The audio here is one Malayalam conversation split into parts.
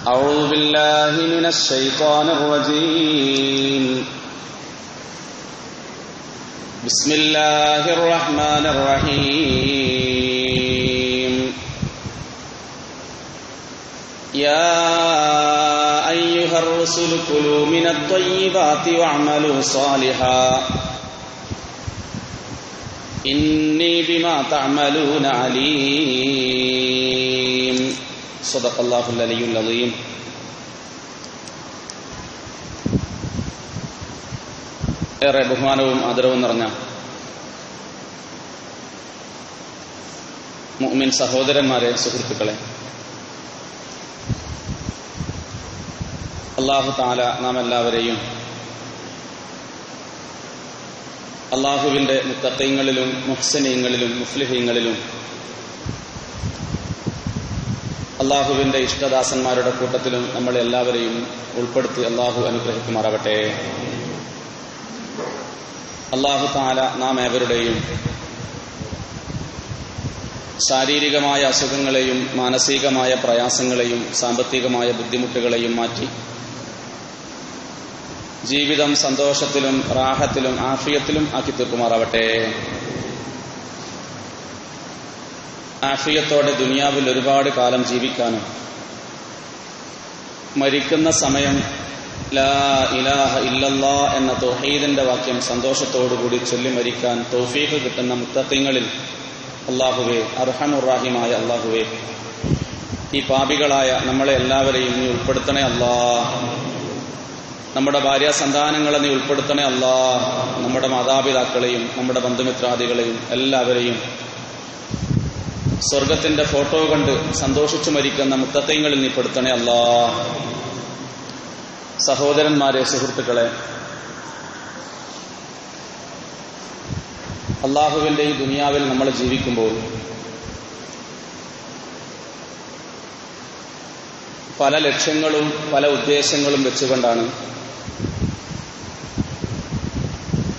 أعوذ بالله من الشيطان الرجيم بسم الله الرحمن الرحيم يا أيها الرسل كلوا من الطيبات واعملوا صالحا إني بما تعملون عليم صدق الله العلي العظيم. ഏറെ ബഹുമാനവും ആദരവും നിറഞ്ഞ മുഅ്മിൻ സഹോദരന്മാരെ, സുഹൃത്തുക്കളെ, അല്ലാഹു തആല നാം എല്ലാവരെയും അല്ലാഹുവിന്റെ മുത്തഖീങ്ങളിലും മുഹ്സിനീങ്ങളിലും മുഫ്ലിഹീങ്ങളിലും അല്ലാഹുവിന്റെ ഇഷ്ടദാസന്മാരുടെ കൂട്ടത്തിലും നമ്മളെല്ലാവരെയും ഉൾപ്പെടുത്തി അല്ലാഹു അനുഗ്രഹിക്കുമാറാവട്ടെ. അല്ലാഹു തആല നാം ഏവരുടെയും ശാരീരികമായ അസുഖങ്ങളെയും മാനസികമായ പ്രയാസങ്ങളെയും സാമ്പത്തികമായ ബുദ്ധിമുട്ടുകളെയും മാറ്റി ജീവിതം സന്തോഷത്തിലും റാഹത്തിലും ആഫിയത്തിലും ആക്കി തീർക്കുമാറാവട്ടെ. ആഫിയത്തോടെ ദുനിയാവിൽ ഒരുപാട് കാലം ജീവിക്കാനും മരിക്കുന്ന സമയം ലാ ഇലാഹ ഇല്ലല്ലാ എന്ന തൗഹീദിന്റെ വാക്യം സന്തോഷത്തോടുകൂടി ചൊല്ലി മരിക്കാൻ തൗഫീഖ് കിട്ടുന്ന മുത്തഖീങ്ങളിൽ അല്ലാഹുവേ, അർഹമുർ-റഹീമായ അല്ലാഹുവേ, ഈ പാപികളായ നമ്മളെ എല്ലാവരെയും നീ ഉൾപ്പെടുത്തണേ അല്ലാ. നമ്മുടെ ഭാര്യാസന്താനങ്ങളെ നീ ഉൾപ്പെടുത്തണേ അല്ലാ. നമ്മുടെ മാതാപിതാക്കളെയും നമ്മുടെ ബന്ധുമിത്രാദികളെയും എല്ലാവരെയും സ്വർഗത്തിന്റെ ഫോട്ടോ കണ്ട് സന്തോഷിച്ചു മരിക്കുന്ന മുത്തഖീങ്ങളിൽ നീ പെടുത്തണേ അല്ലാ. സഹോദരന്മാരെ, സുഹൃത്തുക്കളെ, അല്ലാഹുവിന്റെ ഈ ദുനിയാവിൽ നമ്മൾ ജീവിക്കുമ്പോൾ പല ലക്ഷ്യങ്ങളും പല ഉദ്ദേശങ്ങളും വെച്ചുകൊണ്ടാണ്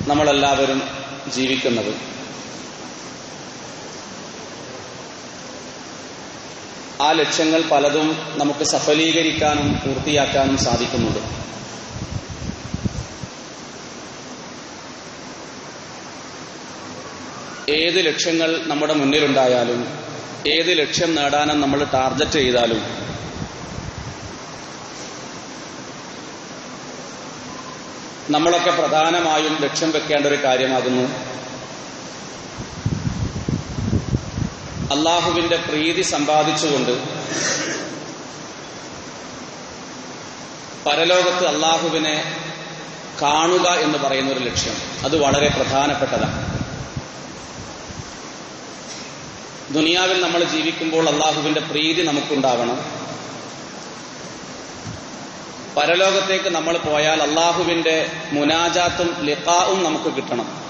നമ്മളെല്ലാവരും ജീവിക്കുന്നത്. ആ ലക്ഷ്യങ്ങൾ പലതും നമുക്ക് സഫലീകരിക്കാനും പൂർത്തിയാക്കാനും സാധിക്കുന്നുണ്ട്. ഏത് ലക്ഷ്യങ്ങൾ നമ്മുടെ മുന്നിലുണ്ടായാലും ഏത് ലക്ഷ്യം നേടാനും നമ്മൾ ടാർഗറ്റ് ചെയ്താലും നമ്മളൊക്കെ പ്രധാനമായും ലക്ഷ്യം വെക്കേണ്ട ഒരു കാര്യമാകുന്നു അല്ലാഹുവിന്റെ പ്രീതി സമ്പാദിച്ചുകൊണ്ട് പരലോകത്ത് അല്ലാഹുവിനെ കാണുക എന്ന് പറയുന്ന ഒരു ലക്ഷ്യം. അത് വളരെ പ്രധാനപ്പെട്ടതാണ്. ദുനിയാവിൽ നമ്മൾ ജീവിക്കുമ്പോൾ അല്ലാഹുവിന്റെ പ്രീതി നമുക്കുണ്ടാവണം. പരലോകത്തേക്ക് നമ്മൾ പോയാൽ അല്ലാഹുവിന്റെ മുനാജാത്തും ലിഖാഉം നമുക്ക് കിട്ടണം.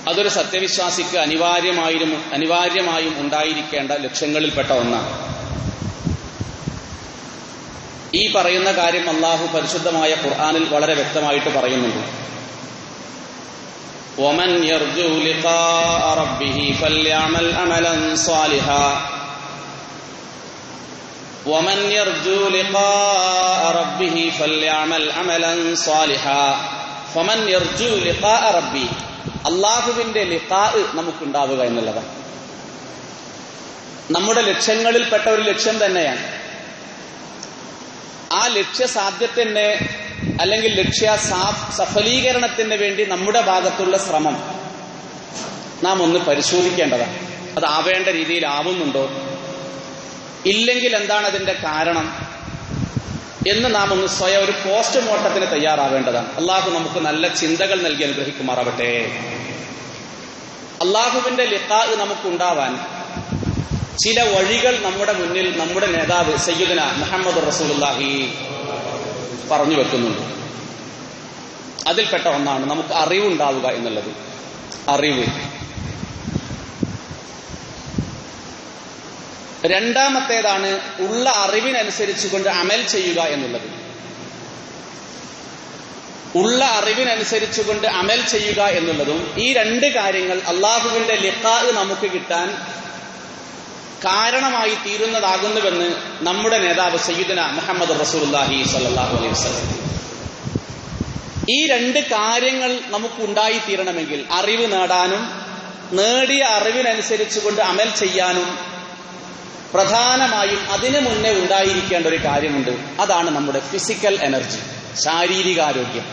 അതൊരു സത്യവിശ്വാസിക്ക് അനിവാര്യമായും ഉണ്ടായിരിക്കേണ്ട ലക്ഷ്യങ്ങളിൽപ്പെട്ട ഒന്നാണ്. ഈ പറയുന്ന കാര്യം അല്ലാഹു പരിശുദ്ധമായ ഖുർആനിൽ വളരെ വ്യക്തമായിട്ട് പറയുന്നുണ്ട്. وَمَنْ يَرْجُو لِقَاءَ رَبِّهِ فَلْيَعْمَلْ عَمَلًا صَالِحًا وَمَنْ يَرْجُو لِقَاءَ رَبِّهِ فَلْيَعْمَلْ عَمَلًا صَالِحًا فَمَنْ يَرْجُو لِقَاءَ رَبِّهِ അല്ലാഹുവിന്റെ ലിഖാ നമുക്കുണ്ടാവുക എന്നുള്ളതാണ് നമ്മുടെ ലക്ഷ്യങ്ങളിൽപ്പെട്ട ഒരു ലക്ഷ്യം തന്നെയാണ്. ആ ലക്ഷ്യസാധ്യത്തിന് അല്ലെങ്കിൽ ലക്ഷ്യ സഫലീകരണത്തിന് വേണ്ടി നമ്മുടെ ഭാഗത്തുള്ള ശ്രമം നാം ഒന്ന് പരിശോധിക്കേണ്ടതാണ്. അതാവേണ്ട രീതിയിലാവുന്നുണ്ടോ, ഇല്ലെങ്കിൽ എന്താണ് അതിന്റെ കാരണം എന്ന് നാം ഒന്ന് സ്വയം ഒരു പോസ്റ്റ്മോർട്ടത്തിന് തയ്യാറാവേണ്ടതാണ്. അല്ലാഹു നമുക്ക് നല്ല ചിന്തകൾ നൽകി അനുഗ്രഹിക്കുമാറാവട്ടെ. അല്ലാഹുവിന്റെ ലിഖാ നമുക്കുണ്ടാവാൻ ചില വഴികൾ നമ്മുടെ മുന്നിൽ നമ്മുടെ നേതാവ് സയ്യിദുന മുഹമ്മദ് റസൂലുള്ളാഹി പറഞ്ഞു വെക്കുന്നുണ്ട്. അതിൽപ്പെട്ട ഒന്നാണ് നമുക്ക് അറിവുണ്ടാവുക എന്നുള്ളത്. അറിവ്. രണ്ടാമത്തേതാണ് ഉള്ള അറിവിനനുസരിച്ചുകൊണ്ട് അമൽ ചെയ്യുക എന്നുള്ളത്. ഉള്ള അറിവിനനുസരിച്ചുകൊണ്ട് അമൽ ചെയ്യുക എന്നുള്ളതും ഈ രണ്ട് കാര്യങ്ങൾ അള്ളാഹുവിന്റെ ലിഖാ നമുക്ക് കിട്ടാൻ കാരണമായി തീരുന്നതാകുന്നുവെന്ന് നമ്മുടെ നേതാവ് സയ്യിദുന മുഹമ്മദ് റസൂലുള്ളാഹി സ്വല്ലല്ലാഹു അലൈഹി വസല്ലം. ഈ രണ്ട് കാര്യങ്ങൾ നമുക്കുണ്ടായി തീരണമെങ്കിൽ, അറിവ് നേടാനും നേടിയ അറിവിനനുസരിച്ചുകൊണ്ട് അമൽ ചെയ്യാനും പ്രധാനമായും അതിനു മുന്നേ ഉണ്ടായിരിക്കേണ്ട ഒരു കാര്യമുണ്ട്. അതാണ് നമ്മുടെ ഫിസിക്കൽ എനർജി, ശാരീരികാരോഗ്യം.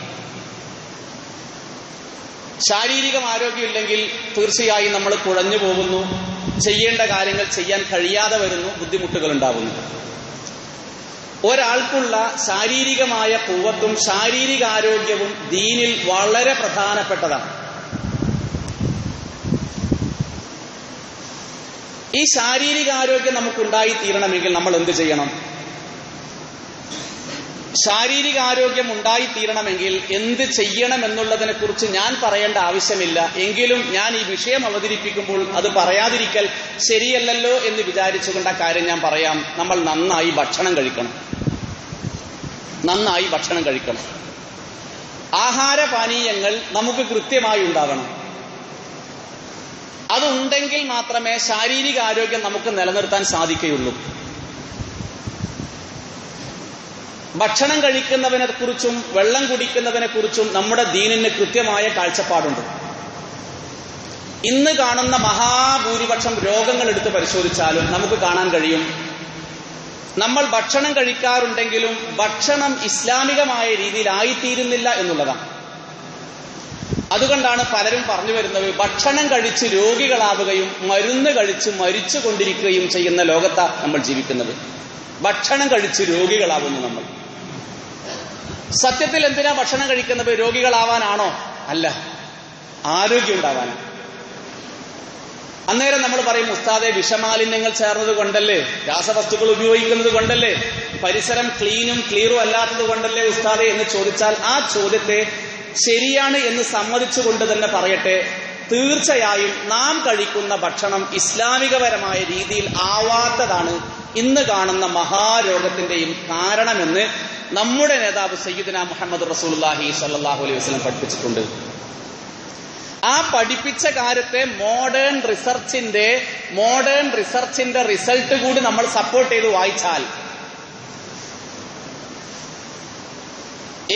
ശാരീരികമാരോഗ്യമില്ലെങ്കിൽ തീർച്ചയായും നമ്മൾ കുഴഞ്ഞു പോകുന്നു, ചെയ്യേണ്ട കാര്യങ്ങൾ ചെയ്യാൻ കഴിയാതെ വരുന്നു, ബുദ്ധിമുട്ടുകൾ ഉണ്ടാകുന്നു. ഒരാൾക്കുള്ള ശാരീരികമായ ഖുവ്വത്തും ശാരീരികാരോഗ്യവും ദീനിൽ വളരെ പ്രധാനപ്പെട്ടതാണ്. ഈ ശാരീരികാരോഗ്യം നമുക്കുണ്ടായി തീരണമെങ്കിൽ നമ്മൾ എന്ത് ചെയ്യണം? ശാരീരികാരോഗ്യം ഉണ്ടായി തീരണമെങ്കിൽ എന്ത് ചെയ്യണം എന്നുള്ളതിനെ കുറിച്ച് ഞാൻ പറയേണ്ട ആവശ്യമില്ല. എങ്കിലും ഞാൻ ഈ വിഷയം അവതരിപ്പിക്കുമ്പോൾ അത് പറയാതിരിക്കൽ ശരിയല്ലല്ലോ എന്ന് വിചാരിച്ചുകൊണ്ട് ആ കാര്യം ഞാൻ പറയാം. നമ്മൾ നന്നായി ഭക്ഷണം കഴിക്കണം. നന്നായി ഭക്ഷണം കഴിക്കണം. ആഹാരപാനീയങ്ങൾ നമുക്ക് കൃത്യമായി ഉണ്ടാകണം. അതുണ്ടെങ്കിൽ മാത്രമേ ശാരീരികാരോഗ്യം നമുക്ക് നിലനിർത്താൻ സാധിക്കുകയുള്ളൂ. ഭക്ഷണം കഴിക്കുന്നതിനെ കുറിച്ചും വെള്ളം കുടിക്കുന്നതിനെ കുറിച്ചും നമ്മുടെ ദീനിന് കൃത്യമായ കാഴ്ചപ്പാടുണ്ട്. ഇന്ന് കാണുന്ന മഹാഭൂരിപക്ഷം രോഗങ്ങൾ എടുത്ത് പരിശോധിച്ചാലും നമുക്ക് കാണാൻ കഴിയും, നമ്മൾ ഭക്ഷണം കഴിക്കാറുണ്ടെങ്കിലും ഭക്ഷണം ഇസ്ലാമികമായ രീതിയിലായിത്തീരുന്നില്ല എന്നുള്ളതാണ്. അതുകൊണ്ടാണ് പലരും പറഞ്ഞു വരുന്നത്, ഭക്ഷണം കഴിച്ച് രോഗികളാവുകയും മരുന്ന് കഴിച്ച് മരിച്ചു കൊണ്ടിരിക്കുകയും ചെയ്യുന്ന ലോകത്താണ് നമ്മൾ ജീവിക്കുന്നത്. ഭക്ഷണം കഴിച്ച് രോഗികളാവുന്നു നമ്മൾ. സത്യത്തിൽ എന്തിനാ ഭക്ഷണം കഴിക്കുന്നത്? രോഗികളാവാനാണോ? അല്ല, ആരോഗ്യം ഉണ്ടാവാനാണ്. അന്നേരം നമ്മൾ പറയും, ഉസ്താദെ വിഷമാലിന്യങ്ങൾ ചേർന്നത് കൊണ്ടല്ലേ, രാസവസ്തുക്കൾ ഉപയോഗിക്കുന്നത് കൊണ്ടല്ലേ, പരിസരം ക്ലീനും ക്ലിയറും അല്ലാത്തത് കൊണ്ടല്ലേ ഉസ്താദെ എന്ന് ചോദിച്ചാൽ ആ ചോദ്യത്തെ ശരിയാണ് എന്ന് സമ്മതിച്ചുകൊണ്ട് തന്നെ പറയട്ടെ, തീർച്ചയായും നാം കഴിക്കുന്ന ഭക്ഷണം ഇസ്ലാമികപരമായ രീതിയിൽ ആവാത്തതാണ് ഇന്ന് കാണുന്ന മഹാരോഗത്തിന്റെയും കാരണമെന്ന് നമ്മുടെ നേതാവ് സയ്യിദുന മുഹമ്മദ് റസൂലുള്ളാഹി സ്വല്ലല്ലാഹു അലൈഹി വസല്ലം പഠിപ്പിച്ചിട്ടുണ്ട്. ആ പഠിപ്പിച്ച കാര്യത്തെ മോഡേൺ റിസർച്ചിന്റെ റിസൾട്ട് കൂടി നമ്മൾ സപ്പോർട്ട് ചെയ്ത് വായിച്ചാൽ,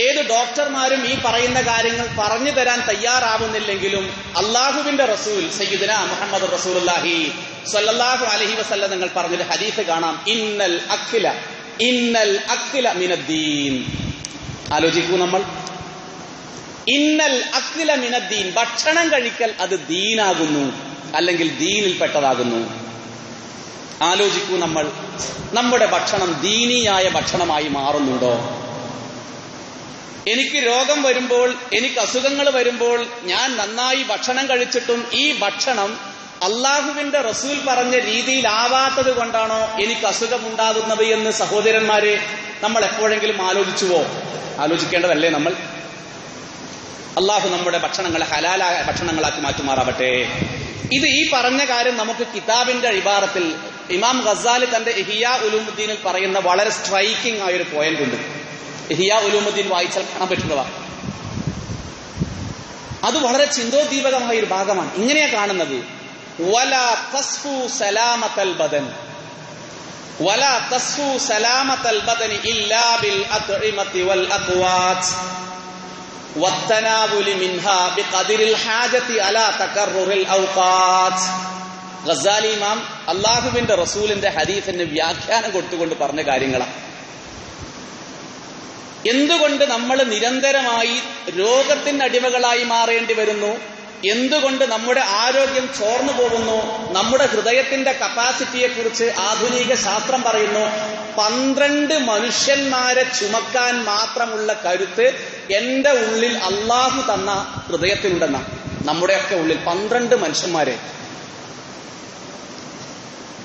ഏത് ഡോക്ടർമാരും ഈ പറയുന്ന കാര്യങ്ങൾ പറഞ്ഞു തരാൻ തയ്യാറാവുന്നില്ലെങ്കിലും അള്ളാഹുവിന്റെ റസൂൽ സയ്യിദുന മുഹമ്മദ് റസൂലുള്ളാഹി സ്വല്ലല്ലാഹു അലൈഹി വസല്ലം നിങ്ങൾ പറഞ്ഞൊരു ഹദീസ് കാണാം, ഇന്നൽ അഖ്ല മിനദ്ദീൻ. ആലോചിക്കൂ നമ്മൾ, ഇന്നൽ അഖ്ല മിനദ്ദീൻ, ഭക്ഷണം കഴിക്കൽ അത് ദീനാകുന്നു, അല്ലെങ്കിൽ ദീനിൽപ്പെട്ടതാകുന്നു. ആലോചിക്കൂ നമ്മൾ, നമ്മുടെ ഭക്ഷണം ദീനിയായ ഭക്ഷണമായി മാറുന്നുണ്ടോ? എനിക്ക് രോഗം വരുമ്പോൾ, എനിക്ക് അസുഖങ്ങൾ വരുമ്പോൾ ഞാൻ നന്നായി ഭക്ഷണം കഴിച്ചിട്ടും ഈ ഭക്ഷണം അള്ളാഹുവിന്റെ റസൂൽ പറഞ്ഞ രീതിയിലാവാത്തത് കൊണ്ടാണോ എനിക്ക് അസുഖമുണ്ടാകുന്നത് എന്ന് സഹോദരന്മാരെ നമ്മൾ എപ്പോഴെങ്കിലും ആലോചിച്ചുവോ? ആലോചിക്കേണ്ടതല്ലേ നമ്മൾ? അള്ളാഹു നമ്മുടെ ഭക്ഷണങ്ങളെ ഹലാലായ ഭക്ഷണങ്ങളാക്കി മാറ്റുമാറാവട്ടെ. ഇത് ഈ പറഞ്ഞ കാര്യം നമുക്ക് കിതാബിന്റെ ഇബാറത്തിൽ ഇമാം ഗസാലി തന്റെ ഇഹിയാ ഉലൂമുദ്ദീനിൽ പറയുന്ന വളരെ സ്ട്രൈക്കിംഗ് ആയൊരു പോയിന്റ് ഉണ്ട്. ഇഹിയാ ഉലൂമുദ്ദീൻ വായിച്ചാൽ കാണാൻ പറ്റുന്നതാണ്. അത് വളരെ ചിന്തോദ്ദീപകമായ ഒരു ഭാഗമാണ്. ഇങ്ങനെയാ കാണുന്നത്, വലാ തസ്ഫു സലാമത്തൽ ബദൻ ഇല്ലാ ബിൽ അത്ഇമതി വൽ അഖ്വാത് വത്തനാവുലി മിൻഹാ ബിഖദരിൽ ഹാജതി അലാ തകർറുറിൽ ഔഖാത്. ഗസാലി ഇമാം അല്ലാഹുവിന്റെ റസൂലിന്റെ ഹദീസിന് വ്യാഖ്യാനം കൊടുത്തുകൊണ്ട് പറഞ്ഞ കാര്യങ്ങളാണ്. എന്തുകൊണ്ട് നമ്മൾ നിരന്തരമായി രോഗത്തിന് അടിമകളായി മാറേണ്ടി വരുന്നു? എന്തുകൊണ്ട് നമ്മുടെ ആരോഗ്യം ചോർന്നു പോകുന്നു? നമ്മുടെ ഹൃദയത്തിന്റെ കപ്പാസിറ്റിയെ കുറിച്ച് ആധുനിക ശാസ്ത്രം പറയുന്നു, 12 മനുഷ്യന്മാരെ ചുമക്കാൻ മാത്രമുള്ള കരുത്ത് എന്റെ ഉള്ളിൽ അള്ളാഹു തന്ന ഹൃദയത്തിലുണ്ടെന്നാണ്. നമ്മുടെയൊക്കെ ഉള്ളിൽ 12 മനുഷ്യന്മാരെ.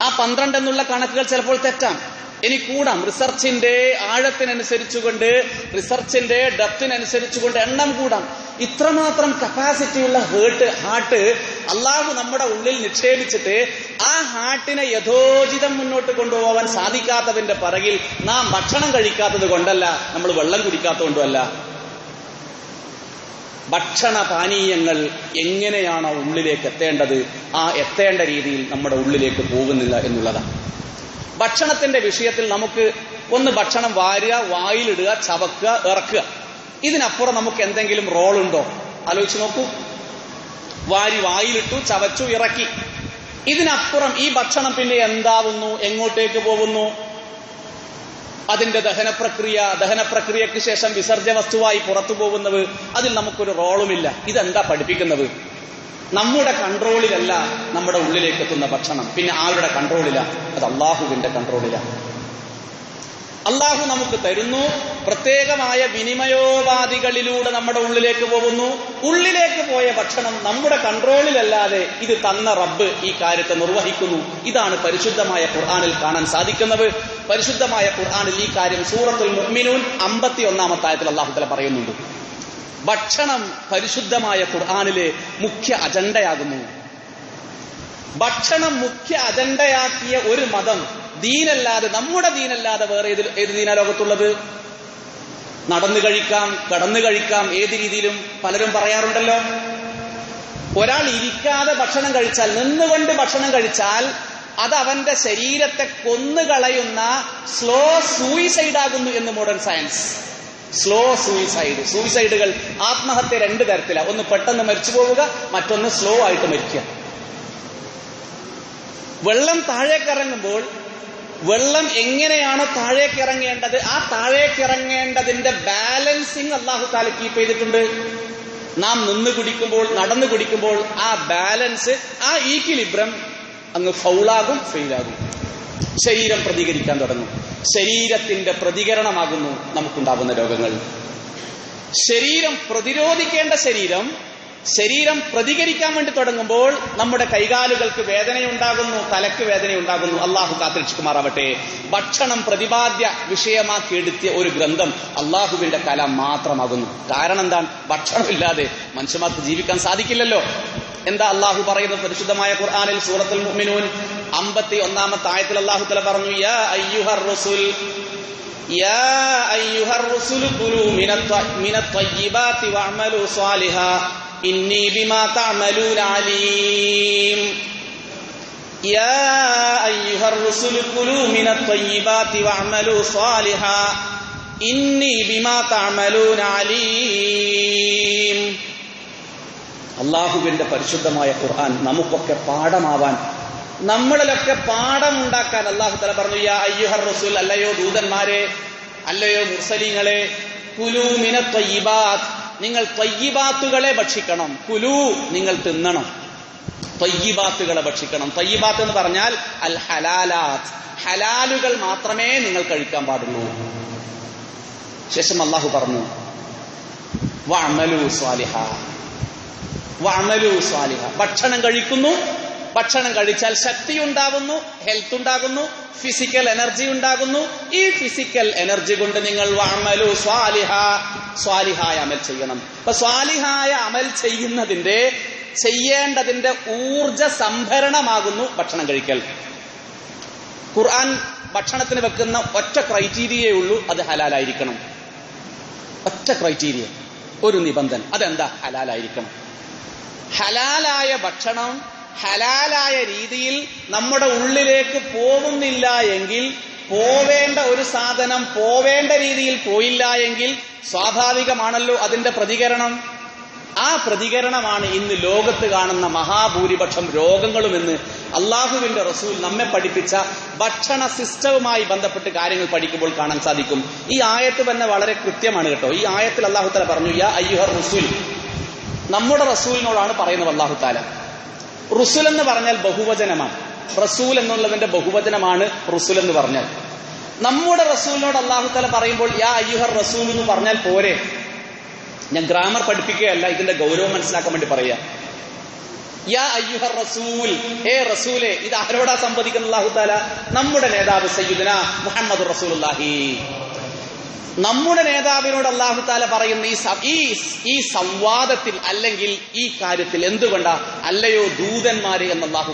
ആ 12 എന്നുള്ള കണക്കുകൾ ചിലപ്പോൾ തെറ്റാം, ഇനി കൂടാം. റിസർച്ചിന്റെ ആഴത്തിനനുസരിച്ചുകൊണ്ട്, റിസർച്ചിന്റെ ഡെപ്തിനനുസരിച്ചുകൊണ്ട് എണ്ണം കൂടാം. ഇത്രമാത്രം കപ്പാസിറ്റിയുള്ള ഹാർട്ട് അള്ളാഹു നമ്മുടെ ഉള്ളിൽ നിക്ഷേപിച്ചിട്ട് ആ ഹാർട്ടിനെ യഥോചിതം മുന്നോട്ട് കൊണ്ടുപോകാൻ സാധിക്കാത്തതിന്റെ പിറകിൽ നാം ഭക്ഷണം കഴിക്കാത്തത് കൊണ്ടല്ല, നമ്മൾ വെള്ളം കുടിക്കാത്തത് കൊണ്ടുമല്ല. ഭക്ഷണ പാനീയങ്ങൾ എങ്ങനെയാണോ ഉള്ളിലേക്ക് എത്തേണ്ടത് ആ എത്തേണ്ട രീതിയിൽ നമ്മുടെ ഉള്ളിലേക്ക് പോകുന്നില്ല എന്നുള്ളതാണ്. ഭക്ഷണത്തിന്റെ വിഷയത്തിൽ നമുക്ക് ഒന്ന് ഭക്ഷണം വാരുക, വായിലിടുക, ചവക്കുക, ഇറക്കുക. ഇതിനപ്പുറം നമുക്ക് എന്തെങ്കിലും റോളുണ്ടോ? ആലോചിച്ച് നോക്കൂ. വാരി വായിലിട്ടു, ചവച്ചു, ഇറക്കി. ഇതിനപ്പുറം ഈ ഭക്ഷണം പിന്നെ എന്താവുന്നു, എങ്ങോട്ടേക്ക് പോകുന്നു? അതിന്റെ ദഹനപ്രക്രിയക്ക് ശേഷം വിസർജ്യ വസ്തുവായി പുറത്തു പോകുന്നത്, അതിൽ നമുക്കൊരു റോളുമില്ല. ഇതെന്താ പഠിപ്പിക്കുന്നത്? നമ്മുടെ കൺട്രോളിലല്ല നമ്മുടെ ഉള്ളിലേക്ക് എത്തുന്ന ഭക്ഷണം. പിന്നെ ആരുടെ കൺട്രോളില? അത് അള്ളാഹുവിന്റെ കൺട്രോളില. അള്ളാഹു നമുക്ക് തരുന്നു, പ്രത്യേകമായ വിനിമയോപാധികളിലൂടെ നമ്മുടെ ഉള്ളിലേക്ക് പോകുന്നു. ഉള്ളിലേക്ക് പോയ ഭക്ഷണം നമ്മുടെ കൺട്രോളിലല്ലാതെ ഇത് തന്ന റബ്ബ് ഈ കാര്യത്തെ നിർവഹിക്കുന്നു. ഇതാണ് പരിശുദ്ധമായ ഖുർആനിൽ കാണാൻ സാധിക്കുന്നത്. പരിശുദ്ധമായ ഖുർആനിൽ ഈ കാര്യം സൂറത്തുൽ മുഅ്മിനൂൻ 51-ാമത്തെ ആയത്തിൽ അല്ലാഹു തആല പറയുന്നുണ്ട്. ഭക്ഷണം പരിശുദ്ധമായ ഖുർആനിലെ മുഖ്യ അജണ്ടയാകുന്നു. ഭക്ഷണം മുഖ്യ അജണ്ടയാക്കിയ ഒരു മതം ദീനല്ലാതെ, നമ്മുടെ ദീനല്ലാതെ വേറെ ഏത് ദീനാ ലോകത്തുള്ളത്? നടന്നു കഴിക്കാം, കടന്നു കഴിക്കാം, ഏത് രീതിയിലും പലരും പറയാറുണ്ടല്ലോ. ഒരാൾ ഇരിക്കാതെ ഭക്ഷണം കഴിച്ചാൽ, നിന്നുകൊണ്ട് ഭക്ഷണം കഴിച്ചാൽ അത് അവന്റെ ശരീരത്തെ കൊന്നുകളയുന്ന സ്ലോ സൂയിസൈഡ് ആകുന്നു എന്ന് മോഡേൺ സയൻസ്. സ്ലോ സൂയിസൈഡുകൾ, ആത്മഹത്യ 2 തരത്തിലാണ്. ഒന്ന് പെട്ടെന്ന് മരിച്ചു പോവുക, മറ്റൊന്ന് സ്ലോ ആയിട്ട് മരിക്കുക. വെള്ളം താഴേക്കിറങ്ങുമ്പോൾ വെള്ളം എങ്ങനെയാണോ താഴേക്കിറങ്ങേണ്ടത്, ആ താഴേക്കിറങ്ങേണ്ടതിന്റെ ബാലൻസിങ് അല്ലാഹു തആല കീപ്പ് ചെയ്തിട്ടുണ്ട്. നാം നിന്ന് കുടിക്കുമ്പോൾ, നടന്നു കുടിക്കുമ്പോൾ ആ ബാലൻസ്, ആ ഈക്വിലിബ്രം അങ്ങ് ഫൗളാകും, ഫെയിലാകും. ശരീരം പ്രതികരിക്കാൻ തുടങ്ങും. ശരീരത്തിന്റെ പ്രതികരണമാകുന്നു നമുക്കുണ്ടാകുന്ന രോഗങ്ങൾ. ശരീരം പ്രതിരോധിക്കേണ്ട ശരീരം പ്രതികരിക്കാൻ വേണ്ടി തുടങ്ങുമ്പോൾ നമ്മുടെ കൈകാലുകൾക്ക് വേദനയുണ്ടാകുന്നു, തലയ്ക്ക് വേദനയുണ്ടാകുന്നു. അള്ളാഹു കാത്തിരക്ഷിക്കുമാറാവട്ടെ. ഭക്ഷണം പ്രതിപാദ്യ വിഷയമാക്കി എടുത്തിയ ഒരു ഗ്രന്ഥം അള്ളാഹുവിന്റെ കലാം മാത്രമാകുന്നു. കാരണം എന്താണ്? ഭക്ഷണമില്ലാതെ മനുഷ്യന്മാർക്ക് ജീവിക്കാൻ സാധിക്കില്ലല്ലോ. എന്താ അള്ളാഹു പറയുന്നത് പരിശുദ്ധമായ ഖുർആനിൽ? സൂറത്തുൽ മുഅ്മിനൂൻ 51-ാമത്തെ ആയത്തിൽ അള്ളാഹു തആല പറഞ്ഞു, യാ അയ്യുഹർ റസൂൽ കുലൂ മിനത് ത്വയ്യിബാതി വഅമലൂ സ്വാലിഹാ ഇന്നി ബിമാ തഅമലൂന അലീം. യാ അയ്യുഹർ റസൂൽ കുലൂ മിനത് ത്വയ്യിബാതി വഅമലൂ സ്വാലിഹാ ഇന്നി ബിമാ തഅമലൂന അലീം. അള്ളാഹുവിന്റെ പരിശുദ്ധമായ ഖുർആൻ നമുക്കൊക്കെ പാഠമാവാൻ, നമ്മളിലൊക്കെ പാഠമുണ്ടാക്കാൻ അല്ലാഹു തആല പറഞ്ഞു, യാ അയ്യുഹർ റസൂൽ, അല്ലയോ ദൂതന്മാരെ, അല്ലയോ മുർസലീങ്ങളെ, കുലൂ മിനത് ത്വയ്യിബാത്ത്, നിങ്ങൾ ത്വയ്യിബാത്തുകളെ ഭക്ഷിക്കണം. കുലൂ, നിങ്ങൾ തിന്നണം. ത്വയ്യിബാത്തുകളെ ഭക്ഷിക്കണം. ത്വയ്യിബാത്ത് എന്ന് പറഞ്ഞാൽ അൽ ഹലാലാത്ത്, ഹലാലുകൾ മാത്രമേ നിങ്ങൾ കഴിക്കാൻ പാടുള്ളൂ. ശേഷം അല്ലാഹു പറഞ്ഞു, വഅമലൂ സ്വാലിഹാ, വഅമലൂ സ്വാലിഹാ. ഭക്ഷണം കഴിക്കുന്നു, ഭക്ഷണം കഴിച്ചാൽ ശക്തി ഉണ്ടാകുന്നു, ഹെൽത്ത് ഉണ്ടാകുന്നു, ഫിസിക്കൽ എനർജി ഉണ്ടാകുന്നു. ഈ ഫിസിക്കൽ എനർജി കൊണ്ട് നിങ്ങൾ വഅമലു സ്വാലിഹാ, സ്വാലിഹായ അമൽ ചെയ്യണം. അപ്പൊ സ്വാലിഹായ അമൽ ചെയ്യേണ്ടതിന്റെ ഊർജ സംഭരണമാകുന്നു ഭക്ഷണം കഴിക്കൽ. ഖുർആൻ ഭക്ഷണത്തിന് വെക്കുന്ന ഒറ്റ ക്രൈറ്റീരിയയേ ഉള്ളൂ, അത് ഹലാലായിരിക്കണം. ഒറ്റ ക്രൈറ്റീരിയ, ഒരു നിബന്ധന. അതെന്താ? ഹലാലായിരിക്കണം. ഹലാലായ ഭക്ഷണം ഹലാലായ രീതിയിൽ നമ്മുടെ ഉള്ളിലേക്ക് പോകുന്നില്ല എങ്കിൽ, പോവേണ്ട ഒരു സാധനം പോവേണ്ട രീതിയിൽ പോയില്ല എങ്കിൽ സ്വാഭാവികമാണല്ലോ അതിന്റെ പ്രതികരണം. ആ പ്രതികരണമാണ് ഇന്ന് ലോകത്ത് കാണുന്ന മഹാഭൂരിപക്ഷം രോഗങ്ങളുമെന്ന് അള്ളാഹുവിന്റെ റസൂൽ നമ്മെ പഠിപ്പിച്ച ഭക്ഷണ സിസ്റ്റവുമായി ബന്ധപ്പെട്ട് കാര്യങ്ങൾ പഠിക്കുമ്പോൾ കാണാൻ സാധിക്കും. ഈ ആയത്ത് തന്നെ വളരെ കൃത്യമാണ് കേട്ടോ. ഈ ആയത്തിൽ അല്ലാഹു തആല പറഞ്ഞു, യാ അയ്യുഹർ റസൂൽ, നമ്മുടെ റസൂലിനോടാണ് പറയുന്നത് അല്ലാഹു തആല. റുസുൽ എന്ന് പറഞ്ഞാൽ ബഹുവചനമാണ്. റസൂൽ എന്നുള്ളതിന്റെ ബഹുവചനമാണ് റുസുൽ എന്ന് പറഞ്ഞാൽ. നമ്മുടെ റസൂലിനോട് അല്ലാഹു തആല പറയുമ്പോൾ യാ അയ്യുഹർ റസൂൽ എന്ന് പറഞ്ഞാൽ പോരെ. ഞാൻ ഗ്രാമർ പഠിപ്പിക്കുകയല്ല, ഇതിന്റെ ഗൗരവം മനസ്സിലാക്കാൻ വേണ്ടി പറയാ. യാ അയ്യുഹർ റസൂൽ, ഏ റസൂലേ. ഇത് ആരോടാ സംവദിക്കുന്ന അല്ലാഹു തആല? നമ്മുടെ നേതാവ് സയ്യിദുനാ മുഹമ്മദ് റസൂലുള്ളാഹി. നമ്മുടെ നേതാവിനോട് അല്ലാഹു തആല പറയുന്ന ഈ സംവാദത്തിൽ അല്ലെങ്കിൽ ഈ കാര്യത്തിൽ എന്തുകൊണ്ടാ? അല്ലയോ ദൂതന്മാരെ എന്ന് അല്ലാഹു